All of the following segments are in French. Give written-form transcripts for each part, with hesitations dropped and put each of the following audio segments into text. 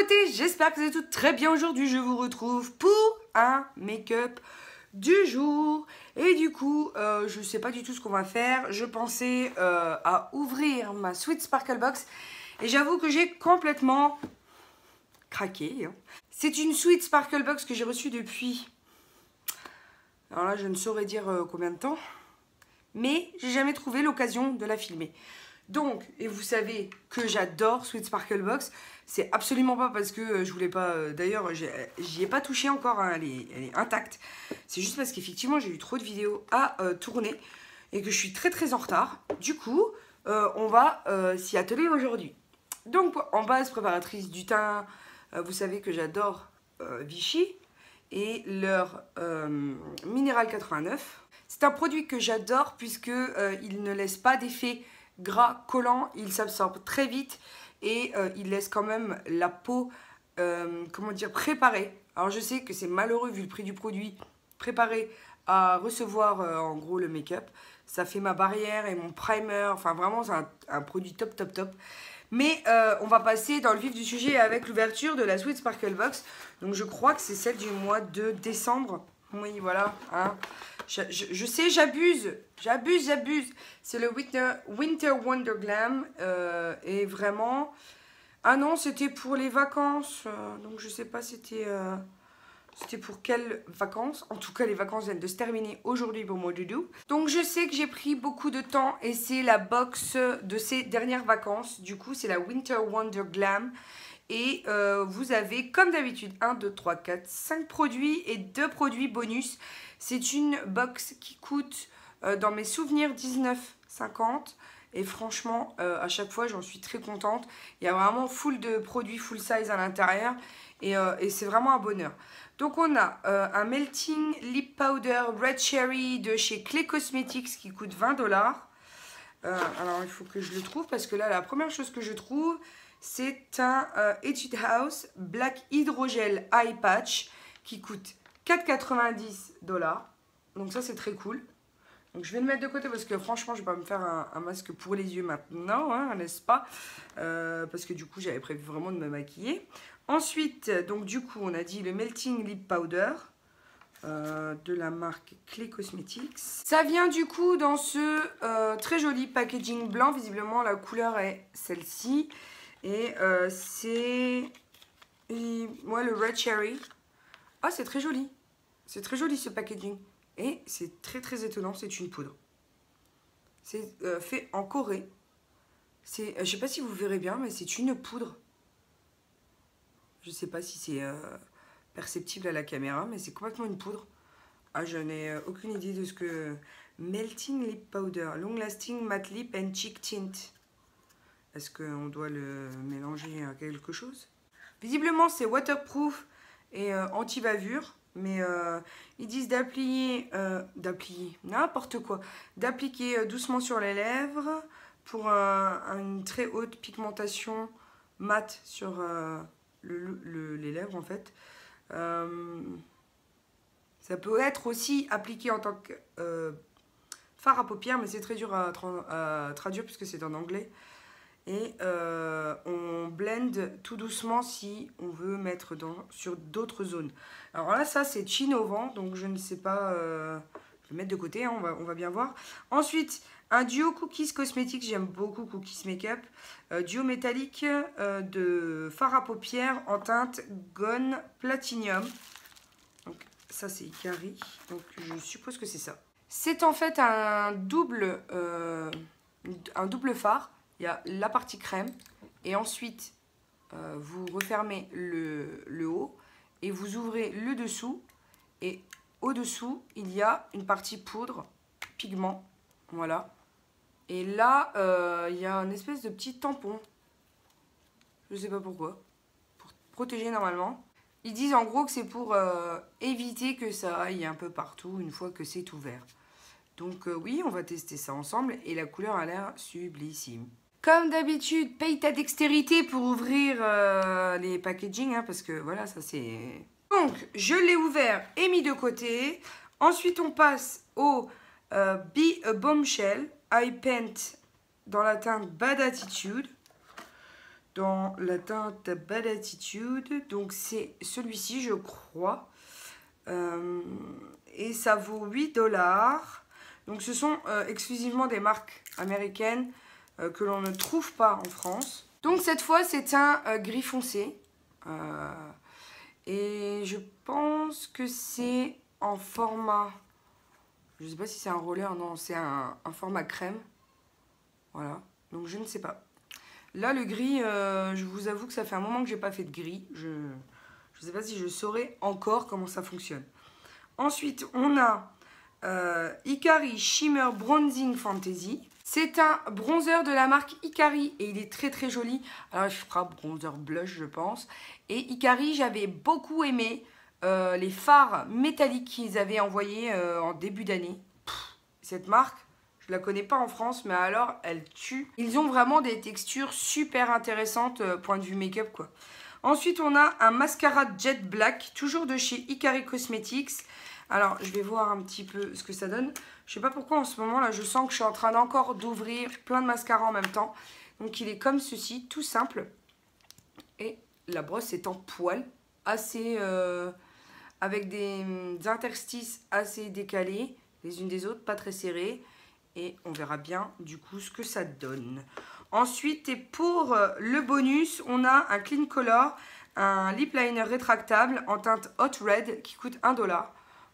beauté, j'espère que vous allez toutes très bien. Aujourd'hui je vous retrouve pour un make-up du jour. Et du coup, je sais pas du tout ce qu'on va faire. Je pensais à ouvrir ma Sweet Sparkle Box. Et j'avoue que j'ai complètement craqué. C'est une Sweet Sparkle Box que j'ai reçue depuis... Alors là, je ne saurais dire combien de temps. Mais j'ai jamais trouvé l'occasion de la filmer. Donc, et vous savez que j'adore Sweet Sparkle Box. C'est absolument pas parce que je voulais pas... D'ailleurs, j'y ai pas touché encore, hein, elle est intacte. C'est juste parce qu'effectivement, j'ai eu trop de vidéos à tourner et que je suis très en retard. Du coup, on va s'y atteler aujourd'hui. Donc, en base préparatrice du teint, vous savez que j'adore Vichy et leur Minéral 89. C'est un produit que j'adore puisque il ne laisse pas d'effet gras collant, il s'absorbe très vite et il laisse quand même la peau, comment dire, préparée. Alors je sais que c'est malheureux vu le prix du produit, préparé à recevoir en gros le make-up. Ça fait ma barrière et mon primer, enfin vraiment c'est un produit top. Mais on va passer dans le vif du sujet avec l'ouverture de la Sweet Sparkle Box. Donc je crois que c'est celle du mois de décembre. Oui, voilà. Hein. Je sais, j'abuse. C'est le Winter Wonder Glam. Et vraiment... Ah non, c'était pour les vacances. Donc je sais pas c'était pour quelles vacances. En tout cas, les vacances viennent de se terminer aujourd'hui pour moi doudou. Donc je sais que j'ai pris beaucoup de temps et c'est la box de ces dernières vacances. Du coup, c'est la Winter Wonder Glam. Et vous avez, comme d'habitude, 1, 2, 3, 4, 5 produits et 2 produits bonus. C'est une box qui coûte, dans mes souvenirs, 19,50 €. Et franchement, à chaque fois, j'en suis très contente. Il y a vraiment full de produits full size à l'intérieur. Et c'est vraiment un bonheur. Donc, on a un Melting Lip Powder Red Cherry de chez Clay Cosmetics qui coûte 20 $. Alors, il faut que je le trouve parce que là, la première chose que je trouve... C'est un Etude House Black Hydrogel Eye Patch qui coûte 4,90 $. Donc ça, c'est très cool. Donc je vais le mettre de côté parce que franchement, je vais pas me faire un masque pour les yeux maintenant, hein, n'est-ce pas? Parce que du coup, j'avais prévu vraiment de me maquiller. Ensuite, donc du coup, on a dit le Melting Lip Powder de la marque Clay Cosmetics. Ça vient du coup dans ce très joli packaging blanc. Visiblement, la couleur est celle-ci. Et c'est moi le Red Cherry. Ah, c'est très joli. C'est très joli ce packaging. Et c'est très étonnant, c'est une poudre. C'est fait en Corée. Je sais pas si vous verrez bien, mais c'est une poudre. Je sais pas si c'est perceptible à la caméra, mais c'est complètement une poudre. Ah, je n'ai aucune idée de ce que... Melting Lip Powder, Long Lasting Matte Lip and Cheek Tint. Est-ce qu'on doit le mélanger à quelque chose? Visiblement, c'est waterproof et anti-bavure. Mais ils disent d'appliquer n'importe quoi. D'appliquer doucement sur les lèvres pour une très haute pigmentation mate sur les lèvres en fait. Ça peut être aussi appliqué en tant que fard à paupières, mais c'est très dur à traduire puisque c'est en anglais. Et on blend tout doucement si on veut mettre sur d'autres zones. Alors là, ça c'est innovant, donc je ne sais pas, je vais le mettre de côté, hein, on va bien voir. Ensuite, un duo Cookies Cosmetics, j'aime beaucoup Cookies Makeup. Duo métallique de fard à paupières en teinte Gone Platinum. Donc ça c'est Ikari, donc je suppose que c'est ça. C'est en fait un double fard. Il y a la partie crème et ensuite vous refermez le haut et vous ouvrez le dessous et au-dessous il y a une partie poudre, pigment, voilà. Et là il y a une espèce de petit tampon, je sais pas pourquoi, pour protéger normalement. Ils disent en gros que c'est pour éviter que ça aille un peu partout une fois que c'est ouvert. Donc oui, on va tester ça ensemble et la couleur a l'air sublissime. Comme d'habitude, paye ta dextérité pour ouvrir les packaging, hein, parce que voilà, ça c'est... Donc, je l'ai ouvert et mis de côté. Ensuite, on passe au Be a Bombshell Eye Paint dans la teinte Bad Attitude. dans la teinte Bad Attitude. Donc c'est celui-ci, je crois. Et ça vaut 8 $. Donc ce sont exclusivement des marques américaines que l'on ne trouve pas en France. Donc cette fois c'est un gris foncé. Et je pense que c'est en format... Je ne sais pas si c'est un roller, non, c'est un format crème. Voilà, donc je ne sais pas. Là le gris, je vous avoue que ça fait un moment que j'ai pas fait de gris. Je ne sais pas si je saurais encore comment ça fonctionne. Ensuite, on a Hikari Shimmer Bronzing Fantasy. C'est un bronzer de la marque Hikari et il est très très joli. Alors je ferai bronzer blush je pense. Et Hikari, j'avais beaucoup aimé les fards métalliques qu'ils avaient envoyés en début d'année. Cette marque, je la connais pas en France, mais alors elle tue. Ils ont vraiment des textures super intéressantes point de vue make-up quoi. Ensuite, on a un mascara Jet Black, toujours de chez Hikari Cosmetics. Alors, je vais voir un petit peu ce que ça donne. Je sais pas pourquoi en ce moment là, je sens que je suis en train encore d'ouvrir plein de mascaras en même temps. Donc, il est comme ceci, tout simple. Et la brosse est en poil, assez avec des interstices assez décalés, les unes des autres, pas très serrés. Et on verra bien du coup ce que ça donne. Ensuite, et pour le bonus, on a un Clean Color, un lip liner rétractable en teinte Hot Red qui coûte 1 $.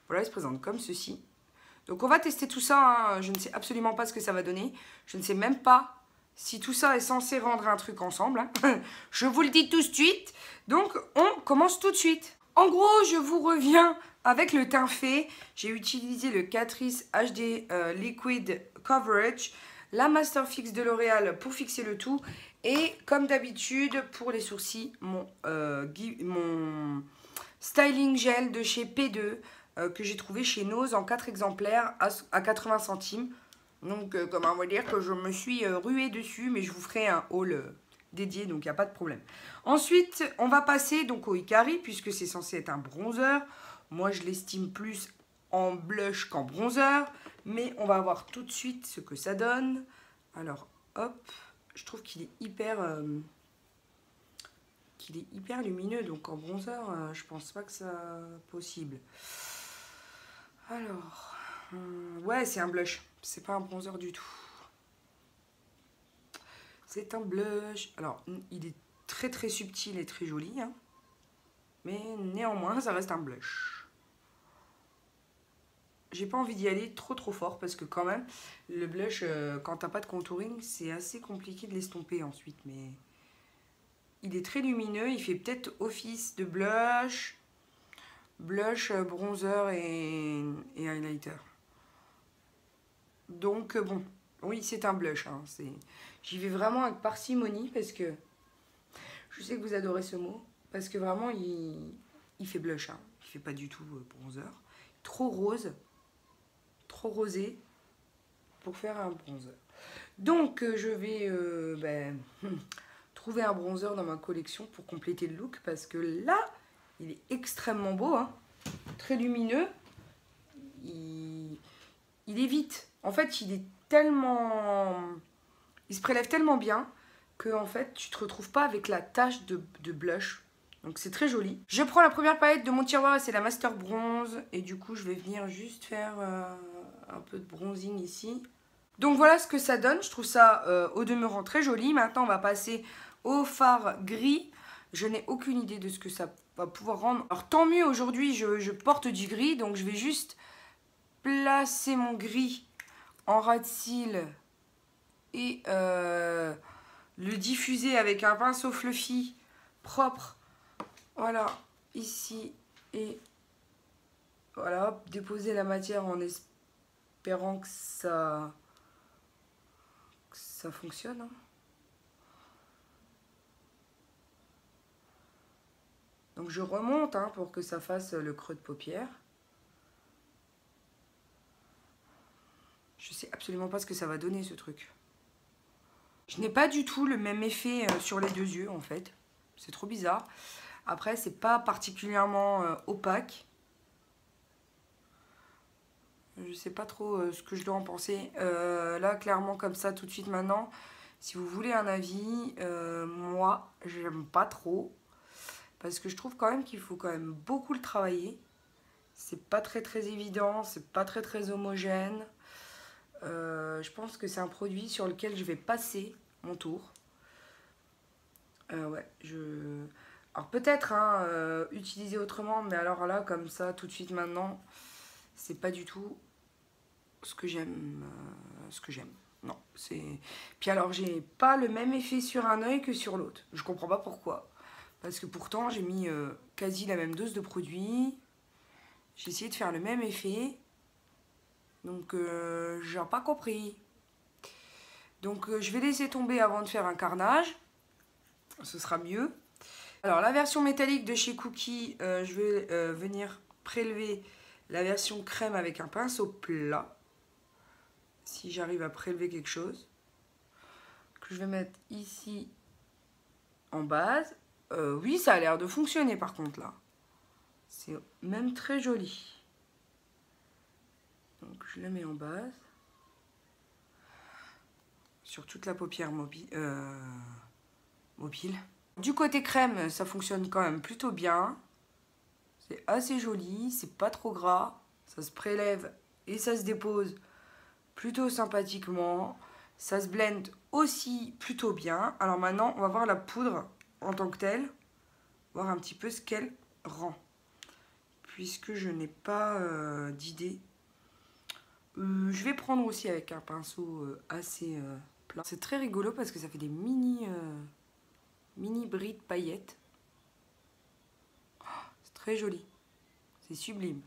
Voilà, il se présente comme ceci. Donc on va tester tout ça, hein. Je ne sais absolument pas ce que ça va donner. Je ne sais même pas si tout ça est censé rendre un truc ensemble, hein. Je vous le dis tout de suite. Donc on commence tout de suite. En gros, je vous reviens avec le teint fait. J'ai utilisé le Catrice HD Liquid Coverage, la Master Fix de L'Oréal pour fixer le tout. Et comme d'habitude, pour les sourcils, mon styling gel de chez P2 que j'ai trouvé chez Nose en 4 exemplaires à 80 centimes. Donc, comment on va dire que je me suis ruée dessus, mais je vous ferai un haul dédié, donc il n'y a pas de problème. Ensuite, on va passer donc au Hikari, puisque c'est censé être un bronzer. Moi, je l'estime plus en blush qu'en bronzer, mais on va voir tout de suite ce que ça donne. Alors, hop, je trouve qu'il est hyper lumineux, donc en bronzer, je pense pas que ça possible. Alors, ouais, c'est un blush, c'est pas un bronzer du tout. C'est un blush. Alors, il est très très subtil et très joli, hein, mais néanmoins, ça reste un blush. J'ai pas envie d'y aller trop fort parce que quand même, le blush, quand t'as pas de contouring, c'est assez compliqué de l'estomper ensuite, mais il est très lumineux, il fait peut-être office de blush, bronzer et highlighter. Donc bon, oui c'est un blush, hein, j'y vais vraiment avec parcimonie parce que je sais que vous adorez ce mot, parce que vraiment il fait blush, hein, il fait pas du tout bronzer, trop rose, trop rosé pour faire un bronzer. Donc je vais trouver un bronzer dans ma collection pour compléter le look parce que là il est extrêmement beau, hein, très lumineux, il évite, en fait il est tellement, il se prélève tellement bien que en fait tu te retrouves pas avec la tache de blush, donc c'est très joli. Je prends la première palette de mon tiroir et c'est la Master Bronze et du coup je vais venir juste faire un peu de bronzing ici. Donc voilà ce que ça donne, je trouve ça au demeurant très joli. Maintenant on va passer au fard gris. Je n'ai aucune idée de ce que ça va pouvoir rendre. Alors tant mieux, aujourd'hui je porte du gris, donc je vais juste placer mon gris en ras de cils et le diffuser avec un pinceau fluffy propre. Voilà, ici, et voilà, déposer la matière en espérant que ça fonctionne, hein. Donc je remonte, hein, pour que ça fasse le creux de paupière. Je sais absolument pas ce que ça va donner ce truc. Je n'ai pas du tout le même effet sur les deux yeux en fait. C'est trop bizarre. Après c'est pas particulièrement opaque. Je sais pas trop ce que je dois en penser. Là clairement comme ça tout de suite maintenant, Si vous voulez un avis, moi, j'aime pas trop. Parce que je trouve quand même qu'il faut quand même beaucoup le travailler. C'est pas très évident, c'est pas très homogène. Je pense que c'est un produit sur lequel je vais passer mon tour. Ouais, alors peut-être hein, utiliser autrement, mais alors là, comme ça, tout de suite maintenant, c'est pas du tout ce que j'aime. Non, c'est... Puis alors, j'ai pas le même effet sur un œil que sur l'autre. Je comprends pas pourquoi. Parce que pourtant, j'ai mis quasi la même dose de produit. J'ai essayé de faire le même effet. Donc, j'ai pas compris. Donc, je vais laisser tomber avant de faire un carnage. Ce sera mieux. Alors, la version métallique de chez Cookie, je vais venir prélever la version crème avec un pinceau plat. Si j'arrive à prélever quelque chose. Que je vais mettre ici en base. Oui, ça a l'air de fonctionner par contre là. C'est même très joli. Donc je le mets en base. Sur toute la paupière mobile. Du côté crème, ça fonctionne quand même plutôt bien. C'est assez joli, c'est pas trop gras. Ça se prélève et ça se dépose plutôt sympathiquement. Ça se blende aussi plutôt bien. Alors maintenant, on va voir la poudre en tant que telle. Voir un petit peu ce qu'elle rend. Puisque je n'ai pas d'idée. Je vais prendre aussi avec un pinceau assez plat. C'est très rigolo parce que ça fait des mini bris de paillettes. Oh, c'est très joli. C'est sublime.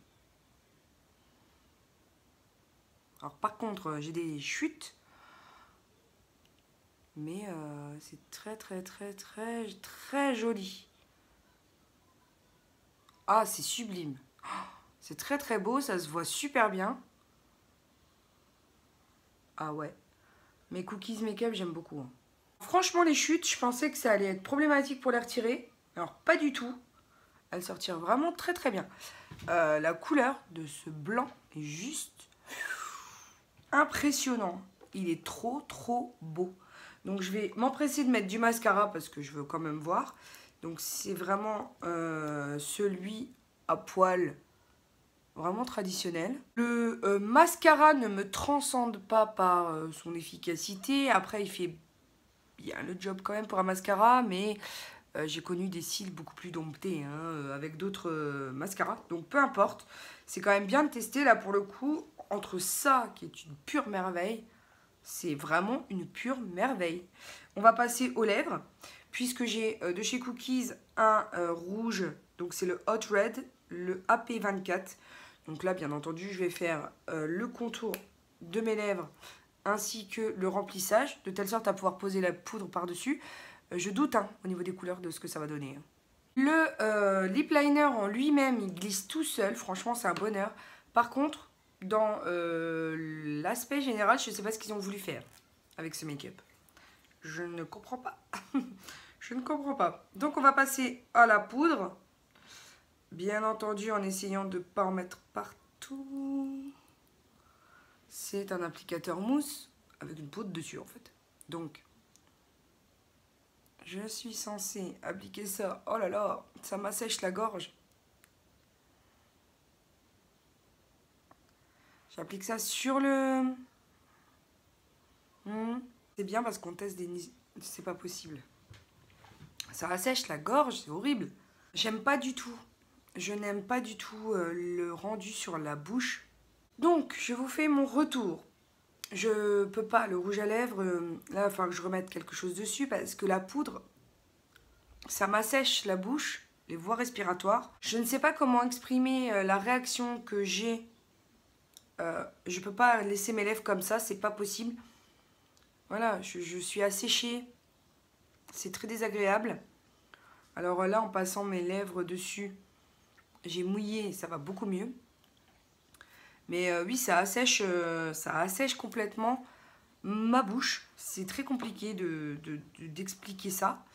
Alors par contre, j'ai des chutes. Mais c'est très joli. Ah, c'est sublime. Oh, c'est très beau, ça se voit super bien. Ah ouais. Mes cookies make-up, j'aime beaucoup. Hein. Franchement, les chutes, je pensais que ça allait être problématique pour les retirer. Alors, pas du tout. Elles sortirent vraiment très bien. La couleur de ce blanc est juste impressionnant. Il est trop beau. Donc, je vais m'empresser de mettre du mascara parce que je veux quand même voir. Donc, c'est vraiment celui à poil vraiment traditionnel. Le mascara ne me transcende pas par son efficacité. Après, il fait bien le job quand même pour un mascara, mais j'ai connu des cils beaucoup plus domptés hein, avec d'autres mascaras. Donc peu importe, c'est quand même bien de tester. Là pour le coup, entre ça qui est une pure merveille, c'est vraiment une pure merveille. On va passer aux lèvres, puisque j'ai de chez Cookies un rouge, donc c'est le Hot Red, le AP24. Donc là, bien entendu, je vais faire le contour de mes lèvres ainsi que le remplissage, de telle sorte à pouvoir poser la poudre par-dessus. Je doute hein, au niveau des couleurs de ce que ça va donner. Le lip liner en lui-même, il glisse tout seul. Franchement, c'est un bonheur. Par contre, dans l'aspect général, je ne sais pas ce qu'ils ont voulu faire avec ce make-up. Je ne comprends pas. Je ne comprends pas. Donc, on va passer à la poudre. Bien entendu, en essayant de ne pas en mettre partout. C'est un applicateur mousse avec une poudre dessus, en fait. Donc, je suis censée appliquer ça. Oh là là, ça m'assèche la gorge. J'applique ça sur le... C'est bien parce qu'on teste des... C'est pas possible. Ça assèche la gorge, c'est horrible. J'aime pas du tout. Je n'aime pas du tout le rendu sur la bouche. Donc, je vous fais mon retour. Je peux pas, le rouge à lèvres, là, il va falloir que je remette quelque chose dessus parce que la poudre, ça m'assèche la bouche, les voies respiratoires. Je ne sais pas comment exprimer la réaction que j'ai. Je peux pas laisser mes lèvres comme ça, c'est pas possible. Voilà, je suis asséchée. C'est très désagréable. Alors là, en passant mes lèvres dessus, j'ai mouillé, ça va beaucoup mieux. Mais oui, ça assèche complètement ma bouche. C'est très compliqué d'expliquer ça.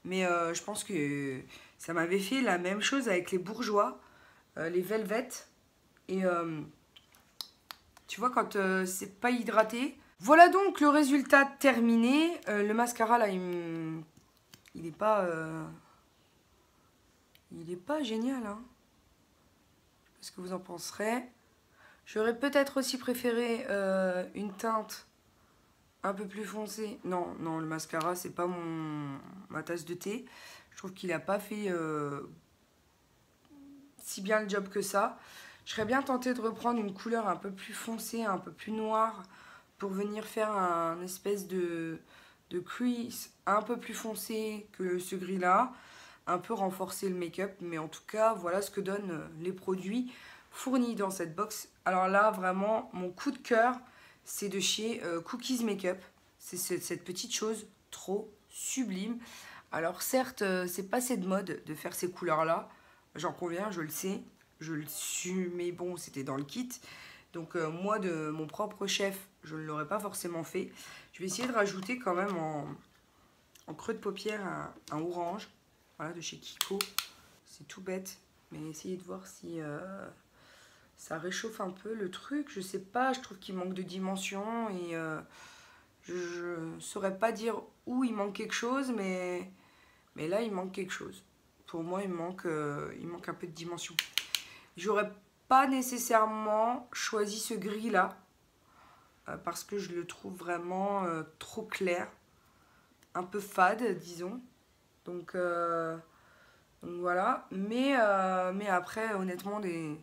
Mais je pense que ça m'avait fait la même chose avec les bourgeois, les velvet. Et tu vois, quand c'est pas hydraté, Voilà donc le résultat terminé. Le mascara là, il est pas génial, hein. Qu'est-ce que vous en penserez? J'aurais peut-être aussi préféré une teinte un peu plus foncée. Non, non, le mascara, c'est pas ma tasse de thé. Je trouve qu'il a pas fait si bien le job que ça. Je serais bien tentée de reprendre une couleur un peu plus foncée, un peu plus noire, pour venir faire un espèce de crease un peu plus foncé que ce gris-là. Un peu renforcer le make-up, mais en tout cas, voilà ce que donnent les produits fournis dans cette box. Alors là, vraiment, mon coup de cœur, c'est de chez Cookies Makeup. C'est cette petite chose trop sublime. Alors certes, c'est passé de mode de faire ces couleurs-là. J'en conviens, je le sais. Je le suis, mais bon, c'était dans le kit. Donc moi, de mon propre chef, je ne l'aurais pas forcément fait. Je vais essayer de rajouter quand même en creux de paupière un orange. Voilà, de chez Kiko. C'est tout bête. Mais essayez de voir si ça réchauffe un peu le truc. Je sais pas, je trouve qu'il manque de dimension. Et je saurais pas dire où il manque quelque chose. Mais là, il manque quelque chose. Pour moi, il manque un peu de dimension. J'aurais pas nécessairement choisi ce gris-là. Parce que je le trouve vraiment trop clair. Un peu fade, disons. Donc voilà, mais après honnêtement des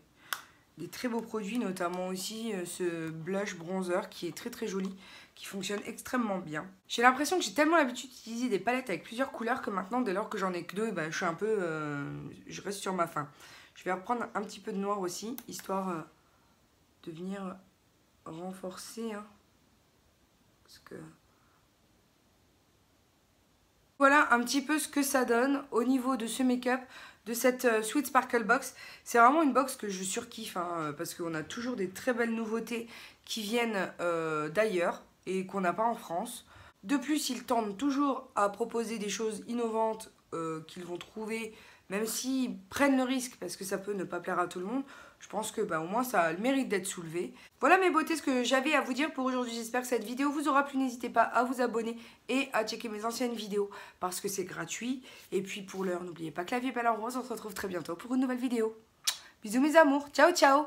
très beaux produits, notamment aussi ce blush bronzer qui est très très joli, qui fonctionne extrêmement bien. J'ai l'impression que j'ai tellement l'habitude d'utiliser des palettes avec plusieurs couleurs que maintenant dès lors que j'en ai que deux, bah, je suis un peu, je reste sur ma faim. Je vais reprendre un petit peu de noir aussi, histoire de venir renforcer, hein, parce que... Voilà un petit peu ce que ça donne au niveau de ce make-up, de cette Sweet Sparkle Box. C'est vraiment une box que je surkiffe, hein, parce qu'on a toujours des très belles nouveautés qui viennent d'ailleurs et qu'on n'a pas en France. De plus, ils tendent toujours à proposer des choses innovantes qu'ils vont trouver, même s'ils prennent le risque, parce que ça peut ne pas plaire à tout le monde. Je pense que bah, au moins ça a le mérite d'être soulevé. Voilà mes beautés, ce que j'avais à vous dire pour aujourd'hui. J'espère que cette vidéo vous aura plu. N'hésitez pas à vous abonner et à checker mes anciennes vidéos parce que c'est gratuit. Et puis pour l'heure, n'oubliez pas que la vie est belle en rose. On se retrouve très bientôt pour une nouvelle vidéo. Bisous mes amours. Ciao ciao.